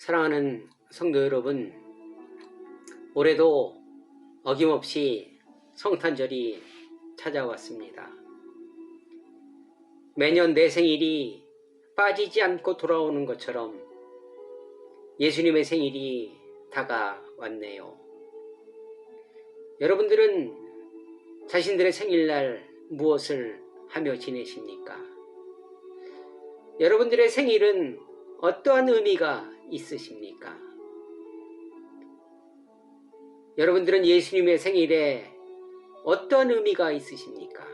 사랑하는 성도 여러분, 올해도 어김없이 성탄절이 찾아왔습니다. 매년 내 생일이 빠지지 않고 돌아오는 것처럼 예수님의 생일이 다가왔네요. 여러분들은 자신들의 생일날 무엇을 하며 지내십니까? 여러분들의 생일은 어떠한 의미가 있으십니까? 여러분들은 예수님의 생일에 어떤 의미가 있으십니까?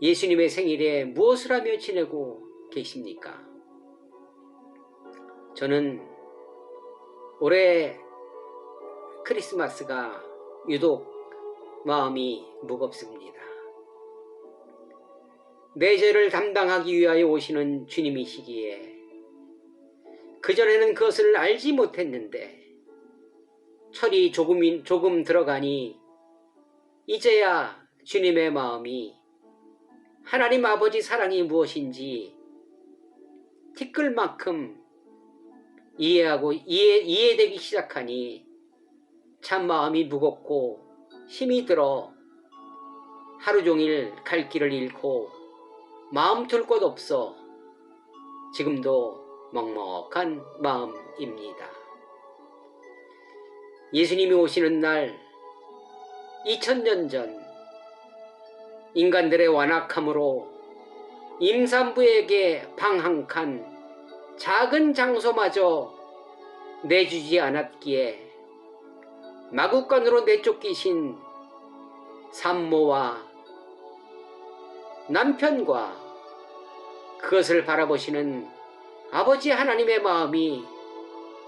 예수님의 생일에 무엇을 하며 지내고 계십니까? 저는 올해 크리스마스가 유독 마음이 무겁습니다. 내 죄를 담당하기 위하여 오시는 주님이시기에 그전에는 그것을 알지 못했는데 철이 조금 들어가니 이제야 주님의 마음이 하나님 아버지 사랑이 무엇인지 티끌만큼 이해되기 시작하니 참 마음이 무겁고 힘이 들어 하루 종일 갈 길을 잃고 마음 둘 곳 없어 지금도 먹먹한 마음입니다. 예수님이 오시는 날 2000년 전 인간들의 완악함으로 임산부에게 방 한 칸 작은 장소마저 내주지 않았기에 마구간으로 내쫓기신 산모와 남편과 그것을 바라보시는 아버지 하나님의 마음이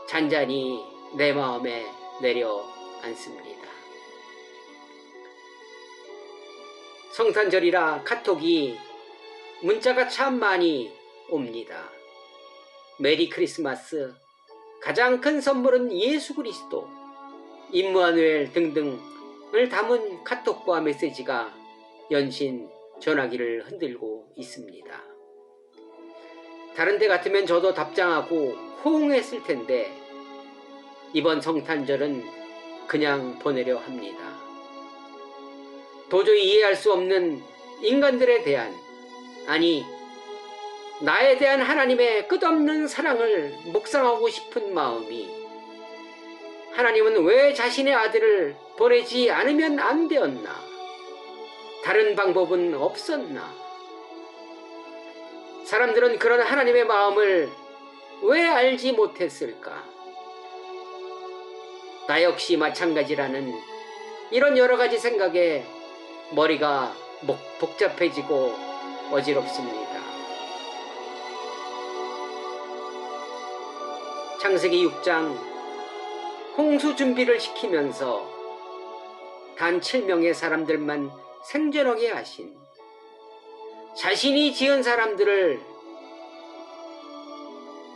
잔잔히 내 마음에 내려앉습니다. 성탄절이라 카톡이 문자가 참 많이 옵니다. 메리 크리스마스, 가장 큰 선물은 예수 그리스도, 임마누엘 등등을 담은 카톡과 메시지가 연신 전화기를 흔들고 있습니다. 다른 데 같으면 저도 답장하고 호응했을 텐데 이번 성탄절은 그냥 보내려 합니다. 도저히 이해할 수 없는 인간들에 대한, 아니 나에 대한 하나님의 끝없는 사랑을 묵상하고 싶은 마음이, 하나님은 왜 자신의 아들을 보내지 않으면 안 되었나? 다른 방법은 없었나? 사람들은 그런 하나님의 마음을 왜 알지 못했을까? 나 역시 마찬가지라는 이런 여러 가지 생각에 머리가 복잡해지고 어지럽습니다. 창세기 6장 홍수 준비를 시키면서 단 7명의 사람들만 생존하게 하신, 자신이 지은 사람들을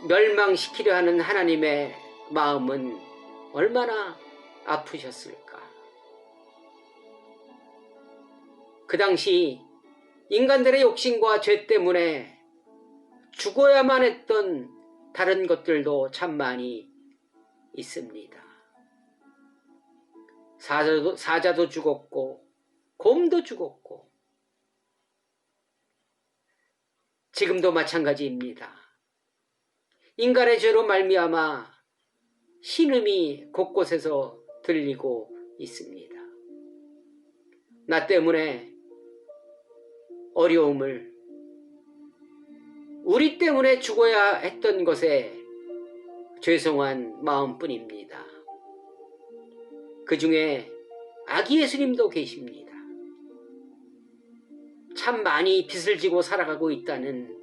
멸망시키려 하는 하나님의 마음은 얼마나 아프셨을까? 그 당시 인간들의 욕심과 죄 때문에 죽어야만 했던 다른 것들도 참 많이 있습니다. 사자도 죽었고 곰도 죽었고 지금도 마찬가지입니다. 인간의 죄로 말미암아 신음이 곳곳에서 들리고 있습니다. 나 때문에 어려움을, 우리 때문에 죽어야 했던 것에 죄송한 마음뿐입니다. 그 중에 아기 예수님도 계십니다. 참 많이 빚을 지고 살아가고 있다는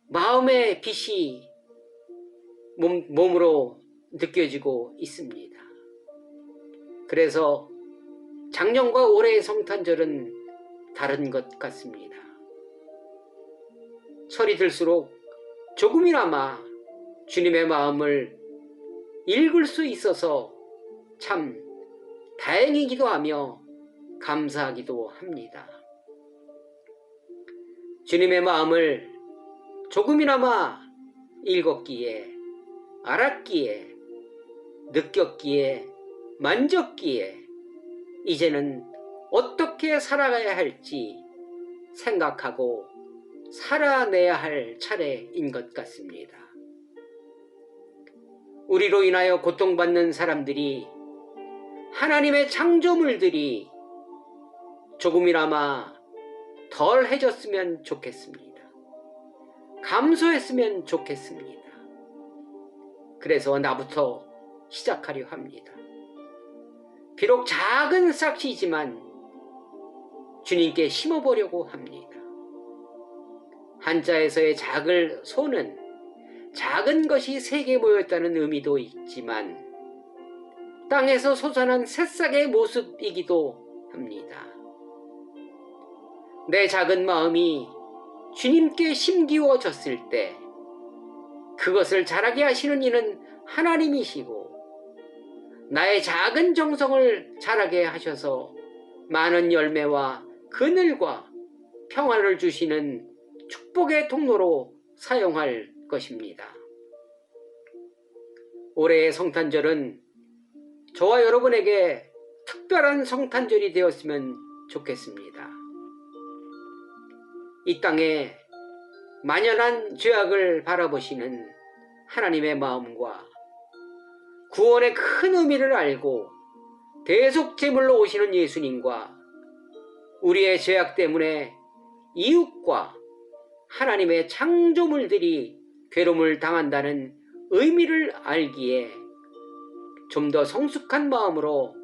마음의 빚이 몸으로 느껴지고 있습니다. 그래서 작년과 올해의 성탄절은 다른 것 같습니다. 철이 들수록 조금이나마 주님의 마음을 읽을 수 있어서 참 다행이기도 하며 감사하기도 합니다. 주님의 마음을 조금이나마 읽었기에, 알았기에, 느꼈기에, 만졌기에 이제는 어떻게 살아가야 할지 생각하고 살아내야 할 차례인 것 같습니다. 우리로 인하여 고통받는 사람들이, 하나님의 창조물들이 조금이나마 덜해졌으면 좋겠습니다. 감소했으면 좋겠습니다. 그래서 나부터 시작하려 합니다. 비록 작은 싹이지만 주님께 심어보려고 합니다. 한자에서의 작을 소는 작은 것이 세게 모였다는 의미도 있지만 땅에서 솟아난 새싹의 모습이기도 합니다. 내 작은 마음이 주님께 심기워졌을 때 그것을 자라게 하시는 이는 하나님이시고, 나의 작은 정성을 자라게 하셔서 많은 열매와 그늘과 평안을 주시는 축복의 통로로 사용할 것입니다. 올해의 성탄절은 저와 여러분에게 특별한 성탄절이 되었으면 좋겠습니다. 이 땅에 만연한 죄악을 바라보시는 하나님의 마음과 구원의 큰 의미를 알고 대속제물로 오시는 예수님과 우리의 죄악 때문에 이웃과 하나님의 창조물들이 괴로움을 당한다는 의미를 알기에 좀 더 성숙한 마음으로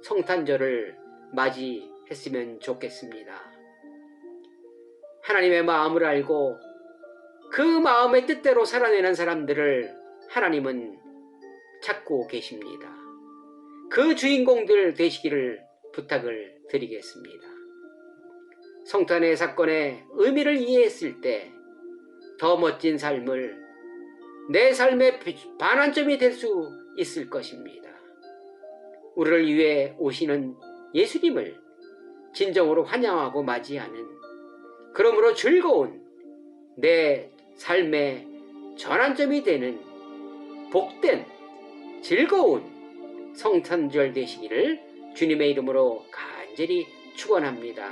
성탄절을 맞이했으면 좋겠습니다. 하나님의 마음을 알고 그 마음의 뜻대로 살아내는 사람들을 하나님은 찾고 계십니다. 그 주인공들 되시기를 부탁을 드리겠습니다. 성탄의 사건의 의미를 이해했을 때 더 멋진 삶을, 내 삶의 반환점이 될 수 있을 것입니다. 우리를 위해 오시는 예수님을 진정으로 환영하고 맞이하는, 그러므로 즐거운 내 삶의 전환점이 되는 복된 즐거운 성탄절 되시기를 주님의 이름으로 간절히 축원합니다.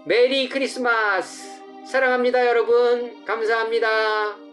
메리 크리스마스! 사랑합니다, 여러분. 감사합니다.